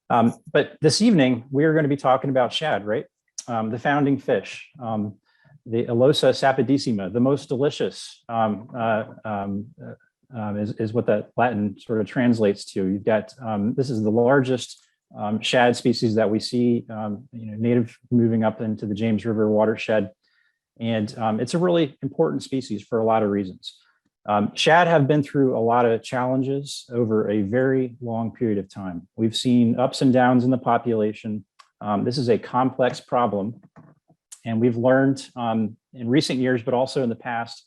But this evening, we are going to be talking about shad, right? The founding fish, the Alosa sapidissima, the most delicious is what that Latin sort of translates to. You've got, this is the largest shad species that we see, native moving up into the James River watershed. And it's a really important species for a lot of reasons. Shad have been through a lot of challenges over a very long period of time. We've seen ups and downs in the population. This is a complex problem. And we've learned in recent years, but also in the past,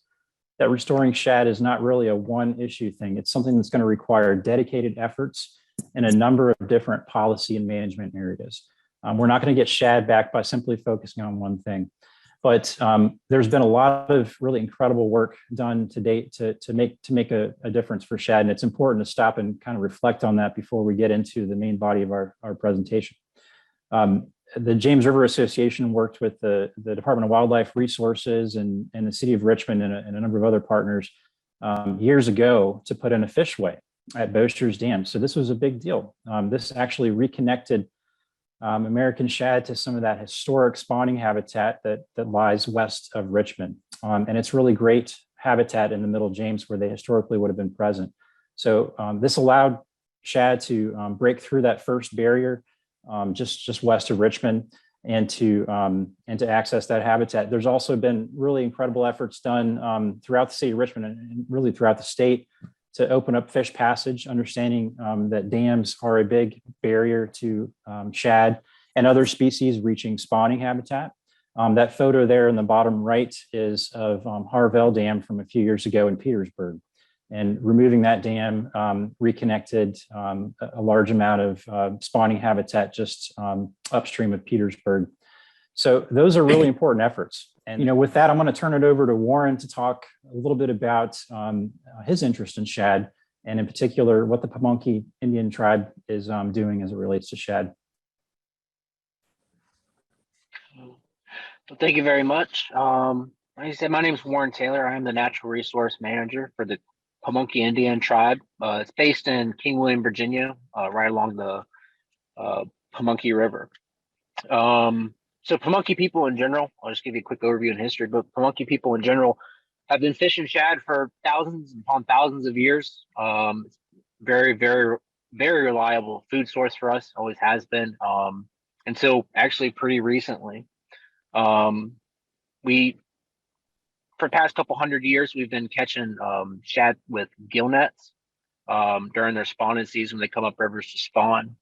that restoring shad is not really a one issue thing. It's something that's going to require dedicated efforts in a number of different policy and management areas. We're not going to get shad back by simply focusing on one thing. But there's been a lot of really incredible work done to date to make a difference for shad. And it's important to stop and kind of reflect on that before we get into the main body of our presentation. The James River Association worked with the Department of Wildlife Resources and the city of Richmond and a number of other partners years ago to put in a fishway at Boester's Dam. So this was a big deal. This actually reconnected American shad to some of that historic spawning habitat that lies west of Richmond. And it's really great habitat in the Middle James where they historically would have been present. So this allowed shad to break through that first barrier just west of Richmond and to access that habitat. There's also been really incredible efforts done throughout the city of Richmond and really throughout the state to open up fish passage, understanding that dams are a big barrier to shad and other species reaching spawning habitat. That photo there in the bottom right is of Harvell Dam from a few years ago in Petersburg. And removing that dam reconnected a large amount of spawning habitat just upstream of Petersburg. So those are really important efforts. And with that, I'm going to turn it over to Warren to talk a little bit about his interest in shad, and in particular, what the Pamunkey Indian tribe is doing as it relates to shad. Well, thank you very much. Like I said, my name is Warren Taylor. I am the Natural Resource Manager for the Pamunkey Indian tribe. It's based in King William, Virginia, right along the Pamunkey River. So Pamunkey people in general, I'll just give you a quick overview in history, but Pamunkey people in general have been fishing shad for thousands upon thousands of years. It's very, very, very reliable food source for us, always has been. And so actually pretty recently, for the past couple hundred years, we've been catching shad with gill nets during their spawning season when they come up rivers to spawn.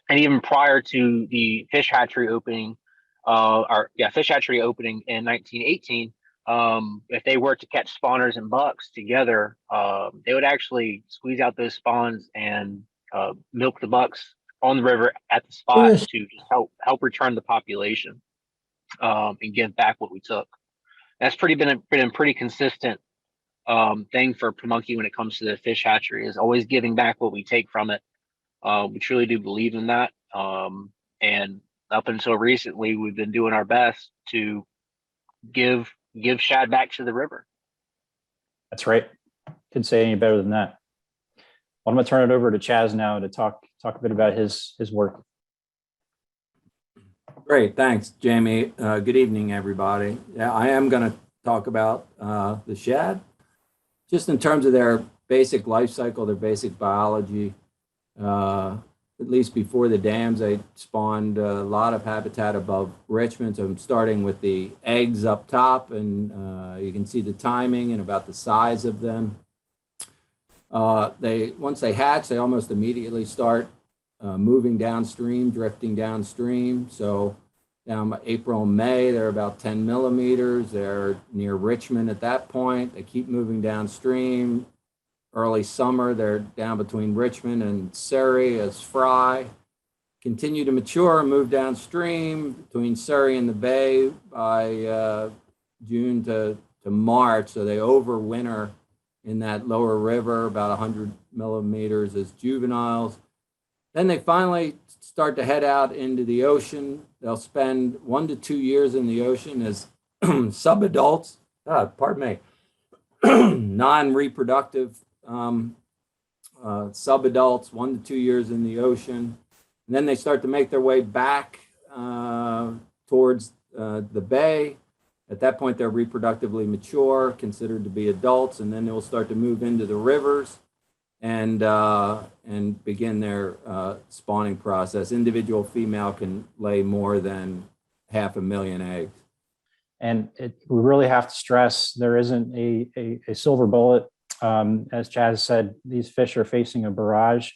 And even prior to the fish hatchery opening, fish hatchery opening in 1918, if they were to catch spawners and bucks together, they would actually squeeze out those spawns and milk the bucks on the river at the spot to just help return the population and give back what we took. That's been a pretty consistent thing for Pamunkey when it comes to the fish hatchery, is always giving back what we take from it. We truly do believe in that. And up until recently, we've been doing our best to give shad back to the river. That's right. Couldn't say any better than that. Well, I'm going to turn it over to Chaz now to talk a bit about his work. Great, thanks, Jamie. Good evening, everybody. Yeah, I am going to talk about the shad, just in terms of their basic life cycle, their basic biology. At least before the dams, they spawned a lot of habitat above Richmond. So I'm starting with the eggs up top, and you can see the timing and about the size of them. Once they hatch, they almost immediately start moving downstream, drifting downstream. So down April and May, they're about 10 millimeters. They're near Richmond at that point. They keep moving downstream. Early summer, they're down between Richmond and Surrey as fry. Continue to mature and move downstream between Surrey and the Bay by June to March. So they overwinter in that lower river, about 100 millimeters as juveniles. Then they finally start to head out into the ocean. They'll spend 1 to 2 years in the ocean as subadults, non-reproductive subadults, 1 to 2 years in the ocean. And then they start to make their way back towards the bay. At that point, they're reproductively mature, considered to be adults, and then they'll start to move into the rivers and begin their spawning process. Individual female can lay more than 500,000 eggs. And we really have to stress there isn't a silver bullet. As Chad said, these fish are facing a barrage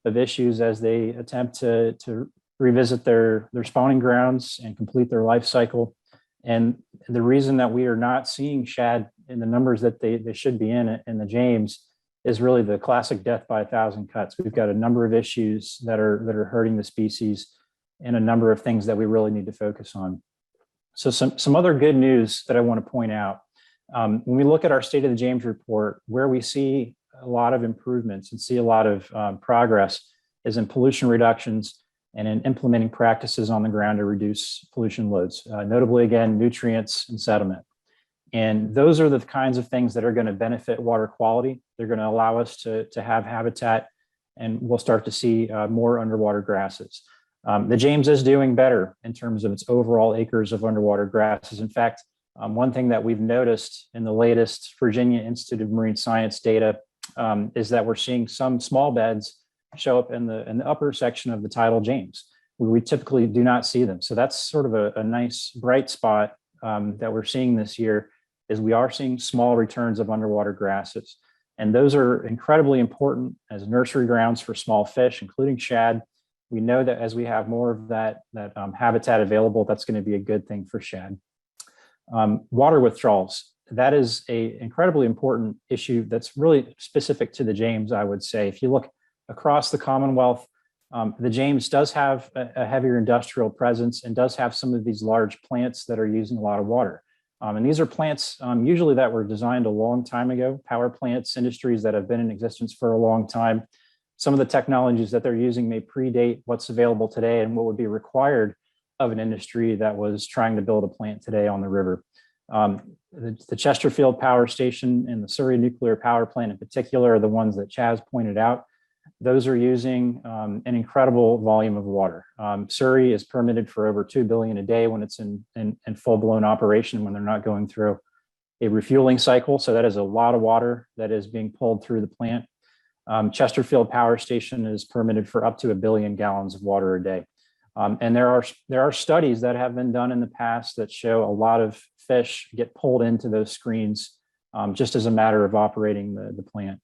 of issues as they attempt to revisit their spawning grounds and complete their life cycle. And the reason that we are not seeing shad in the numbers that they should be in the James is really the classic death by 1,000 cuts. We've got a number of issues that are hurting the species and a number of things that we really need to focus on. So some other good news that I want to point out. When we look at our State of the James report, where we see a lot of improvements and see a lot of progress is in pollution reductions and in implementing practices on the ground to reduce pollution loads, notably, again, nutrients and sediment. And those are the kinds of things that are going to benefit water quality. They're going to allow us to have habitat, and we'll start to see more underwater grasses. The James is doing better in terms of its overall acres of underwater grasses. In fact, one thing that we've noticed in the latest Virginia Institute of Marine Science data is that we're seeing some small beds show up in the upper section of the tidal James, where we typically do not see them. So that's sort of a nice bright spot that we're seeing this year, is we are seeing small returns of underwater grasses. And those are incredibly important as nursery grounds for small fish, including shad. We know that as we have more of that habitat available, that's going to be a good thing for shad. Water withdrawals, that is an incredibly important issue that's really specific to the James, I would say. If you look across the Commonwealth, the James does have a heavier industrial presence and does have some of these large plants that are using a lot of water. And these are plants usually that were designed a long time ago, power plants, industries that have been in existence for a long time. Some of the technologies that they're using may predate what's available today and what would be required of an industry that was trying to build a plant today on the river. The Chesterfield Power Station and the Surrey Nuclear Power Plant in particular are the ones that Chaz pointed out. Those are using an incredible volume of water. Surrey is permitted for over 2 billion a day when it's in full-blown operation, when they're not going through a refueling cycle. So that is a lot of water that is being pulled through the plant. Chesterfield Power Station is permitted for up to 1 billion gallons of water a day. And there are studies that have been done in the past that show a lot of fish get pulled into those screens just as a matter of operating the plant.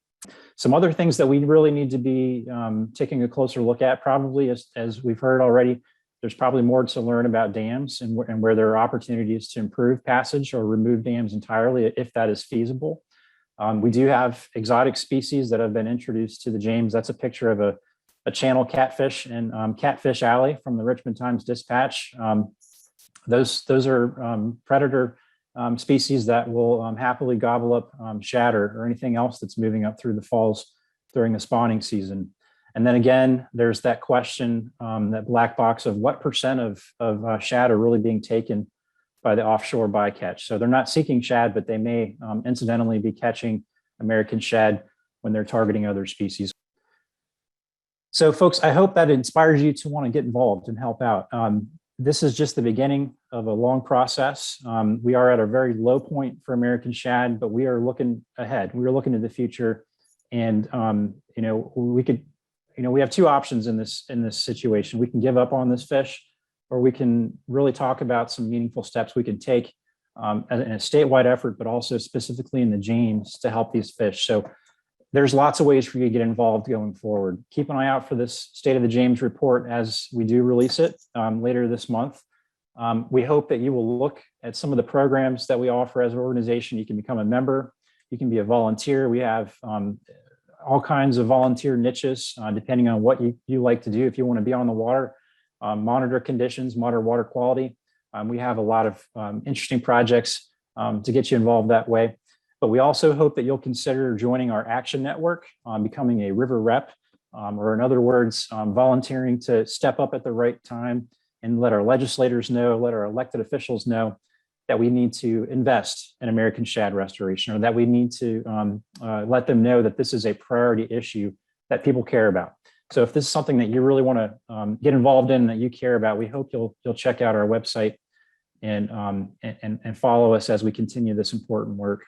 Some other things that we really need to be taking a closer look at, probably as we've heard already, there's probably more to learn about dams and where there are opportunities to improve passage or remove dams entirely if that is feasible. We do have exotic species that have been introduced to the James. That's a picture of a channel catfish in Catfish Alley from the Richmond Times-Dispatch. Those are predator species that will happily gobble up shad or anything else that's moving up through the falls during the spawning season. And then again, there's that question, that black box of what percent of shad are really being taken by the offshore bycatch. So they're not seeking shad, but they may incidentally be catching American shad when they're targeting other species. So folks, I hope that inspires you to want to get involved and help out. This is just the beginning of a long process. We are at a very low point for American shad, but we are looking ahead. We are looking to the future, and we have two options in this situation. We can give up on this fish, or we can really talk about some meaningful steps we can take in a statewide effort, but also specifically in the James to help these fish. So there's lots of ways for you to get involved going forward. Keep an eye out for this State of the James report as we do release it later this month. We hope that you will look at some of the programs that we offer as an organization. You can become a member, you can be a volunteer. We have all kinds of volunteer niches depending on what you like to do. If you want to be on the water, monitor conditions, monitor water quality, we have a lot of interesting projects to get you involved that way. But we also hope that you'll consider joining our action network, becoming a river rep, or in other words, volunteering to step up at the right time and let our legislators know, let our elected officials know that we need to invest in American shad restoration, or that we need to let them know that this is a priority issue that people care about. So if this is something that you really want to get involved in, that you care about, we hope you'll check out our website and follow us as we continue this important work.